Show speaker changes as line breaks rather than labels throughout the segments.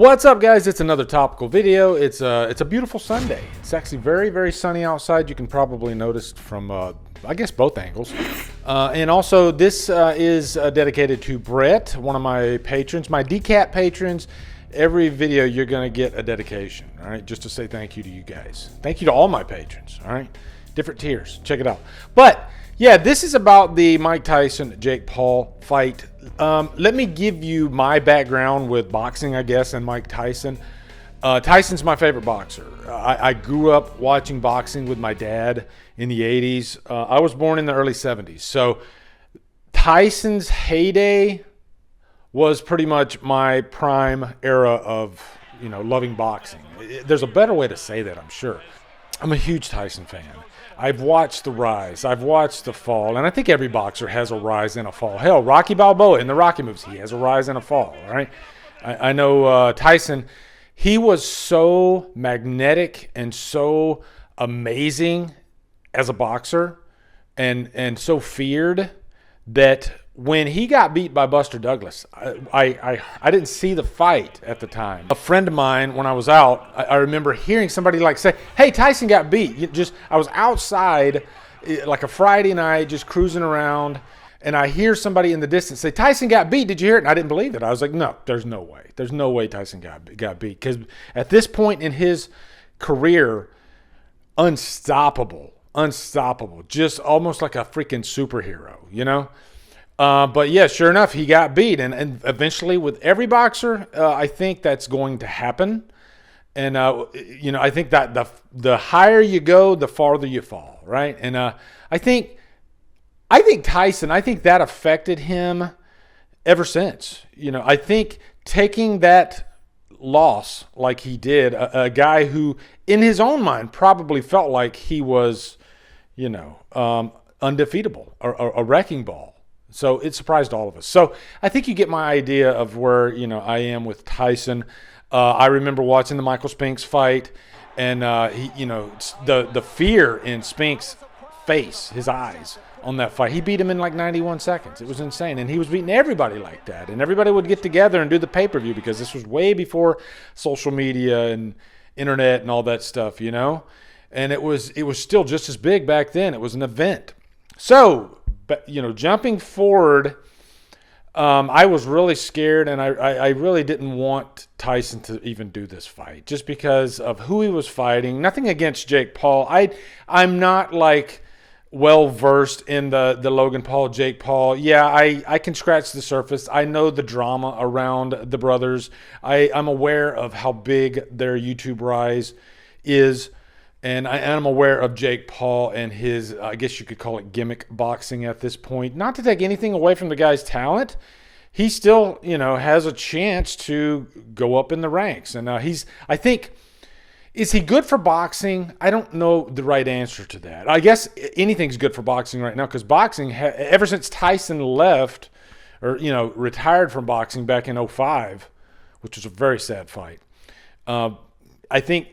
What's up, guys? It's another topical video. It's a beautiful Sunday. It's actually very, very sunny outside. You can probably notice from, I guess, both angles. And also, this is dedicated to Brett, one of my patrons, my DCAT patrons. Every video, you're going to get a dedication, all right, just to say thank you to you guys. Thank you to all my patrons, all right? Different tiers. Check it out. But, yeah, this is about the Mike Tyson, Jake Paul fight. Let me give you my background with boxing, I guess, and Mike Tyson. Tyson's my favorite boxer. I grew up watching boxing with my dad in the 80s. I was born in the early 70s. So Tyson's heyday was pretty much my prime era of, loving boxing. There's a better way to say that, I'm sure. I'm a huge Tyson fan. I've watched the rise. I've watched the fall. And I think every boxer has a rise and a fall. Hell, Rocky Balboa in the Rocky movies, he has a rise and a fall, right? I know Tyson, he was so magnetic and so amazing as a boxer and so feared that when he got beat by Buster Douglas, I didn't see the fight at the time. A friend of mine, when I was out, I remember hearing somebody say, "Hey, Tyson got beat." I was outside like a Friday night, just cruising around, and I hear somebody in the distance say, "Tyson got beat. Did you hear it?" And I didn't believe it. I was like, "No, there's no way. There's no way Tyson got beat." Because at this point in his career, unstoppable, just almost like a freaking superhero, But yeah, sure enough, he got beat. And eventually with every boxer, I think that's going to happen. And, I think that the higher you go, the farther you fall, right? And I think Tyson, that affected him ever since. I think taking that loss like he did, a guy who in his own mind probably felt like he was, undefeatable, or a wrecking ball. So it surprised all of us. So I think you get my idea of where, I am with Tyson. I remember watching the Michael Spinks fight, and the fear in Spinks' face, his eyes on that fight. He beat him in like 91 seconds. It was insane. And he was beating everybody like that. And everybody would get together and do the pay-per-view because this was way before social media and internet and all that stuff, And it was still just as big back then. It was an event. So, but, jumping forward, I was really scared, and I really didn't want Tyson to even do this fight just because of who he was fighting. Nothing against Jake Paul. I'm not like well-versed in the Logan Paul, Jake Paul. Yeah, I can scratch the surface. I know the drama around the brothers. I'm aware of how big their YouTube rise is. And I am aware of Jake Paul and his, I guess you could call it gimmick boxing at this point. Not to take anything away from the guy's talent. He still, has a chance to go up in the ranks. And I think, is he good for boxing? I don't know the right answer to that. I guess anything's good for boxing right now because boxing, ever since Tyson left or, retired from boxing back in 2005, which was a very sad fight, I think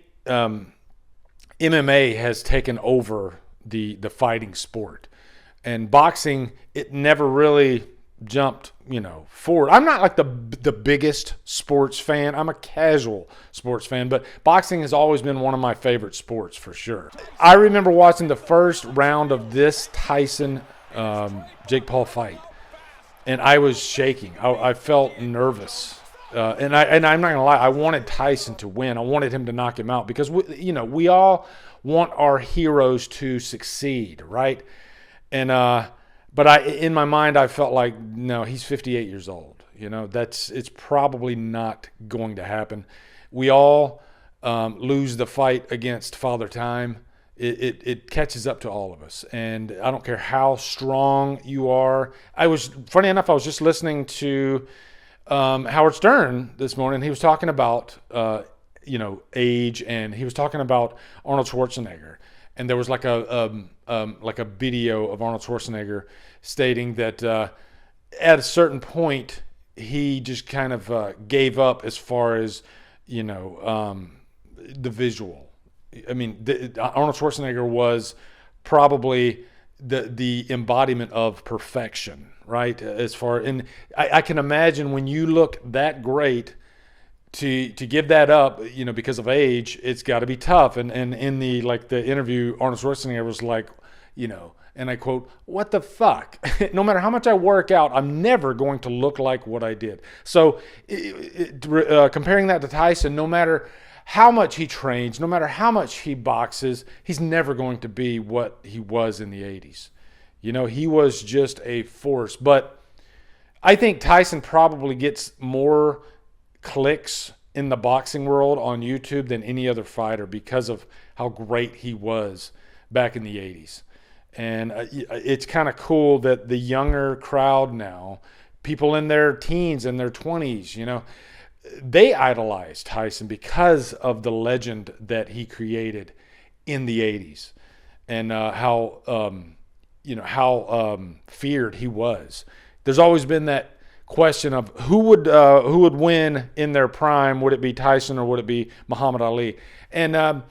MMA has taken over the fighting sport, and boxing, it never really jumped, forward. I'm not like the biggest sports fan. I'm a casual sports fan, but boxing has always been one of my favorite sports for sure. I remember watching the first round of this Tyson Jake Paul fight, and I was shaking. I felt nervous. And I'm not gonna lie, I wanted Tyson to win. I wanted him to knock him out because we all want our heroes to succeed, right? And but in my mind I felt like no, he's 58 years old. It's probably not going to happen. We all lose the fight against Father Time. It catches up to all of us, and I don't care how strong you are. Funny enough, I was just listening to Howard Stern this morning. He was talking about, age, and he was talking about Arnold Schwarzenegger. And there was like a video of Arnold Schwarzenegger stating that at a certain point he just kind of gave up as far as the visual. I mean, Arnold Schwarzenegger was probably the embodiment of perfection, right? And I can imagine when you look that great, to give that up, you know, because of age, it's got to be tough. And in the interview, Arnold Schwarzenegger was like, you know, and I quote, "What the fuck? No matter how much I work out, I'm never going to look like what I did." So comparing that to Tyson, no matter how much he trains, no matter how much he boxes, he's never going to be what he was in the 80s. You know, he was just a force. But I think Tyson probably gets more clicks in the boxing world on YouTube than any other fighter because of how great he was back in the 80s. And it's kind of cool that the younger crowd now, people in their teens and their 20s, you know, they idolize Tyson because of the legend that he created in the 80s and how feared he was. There's always been that question of who would win in their prime. Would it be Tyson or would it be Muhammad Ali? And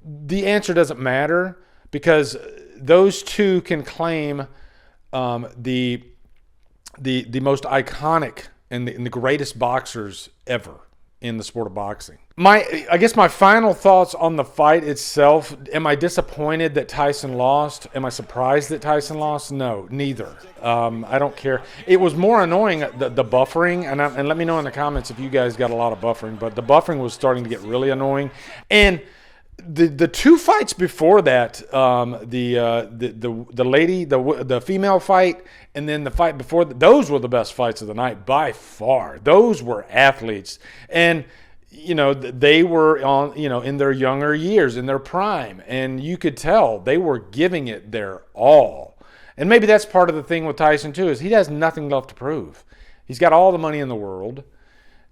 the answer doesn't matter because those two can claim the most iconic and the greatest boxers ever in the sport of boxing. I guess my final thoughts on the fight itself. Am I disappointed that Tyson lost? Am I surprised that Tyson lost? No, neither. I don't care. It was more annoying, the buffering, and let me know in the comments if you guys got a lot of buffering, but the buffering was starting to get really annoying. And the two fights before that, the female fight, and then the fight before those were the best fights of the night by far. Those were athletes, and you know they were on, you know, in their younger years, in their prime, and you could tell they were giving it their all. And maybe that's part of the thing with Tyson too, is he has nothing left to prove. He's got all the money in the world.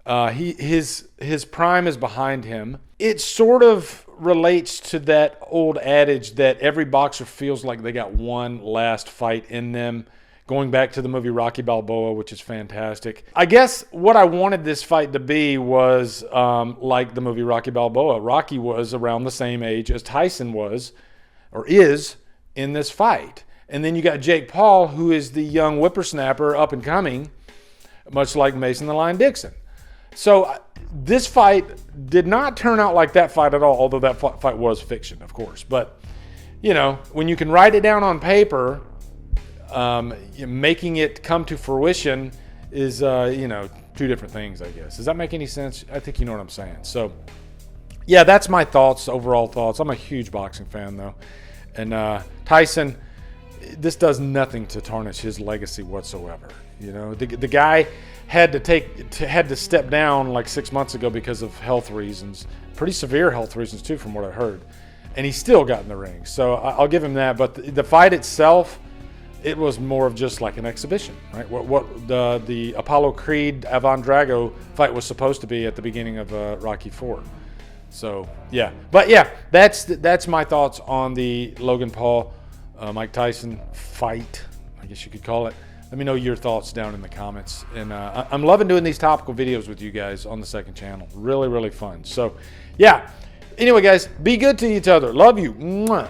His prime is behind him. It sort of relates to that old adage that every boxer feels like they got one last fight in them, going back to the movie Rocky Balboa, which is fantastic. I guess what I wanted this fight to be was like the movie Rocky Balboa. Rocky was around the same age as Tyson was, or is, in this fight. And then you got Jake Paul, who is the young whippersnapper up and coming, much like Mason the Lion Dixon. So this fight did not turn out like that fight at all, although that fight was fiction, of course. But, you know, when you can write it down on paper, making it come to fruition is, you know, two different things, I guess. Does that make any sense? I think you know what I'm saying. So, yeah, that's my thoughts, overall thoughts. I'm a huge boxing fan, though. And Tyson, this does nothing to tarnish his legacy whatsoever. You know, the guy had to step down like 6 months ago because of health reasons, pretty severe health reasons too, from what I heard, and he still got in the ring. So I'll give him that. But the fight itself, it was more of just like an exhibition, right? What the Apollo Creed Ivan Drago fight was supposed to be at the beginning of Rocky IV. So yeah, but yeah, that's my thoughts on the Logan Paul Mike Tyson fight, I guess you could call it. Let me know your thoughts down in the comments. And I'm loving doing these topical videos with you guys on the second channel. Really, really fun. So, yeah. Anyway, guys, be good to each other. Love you. Mwah.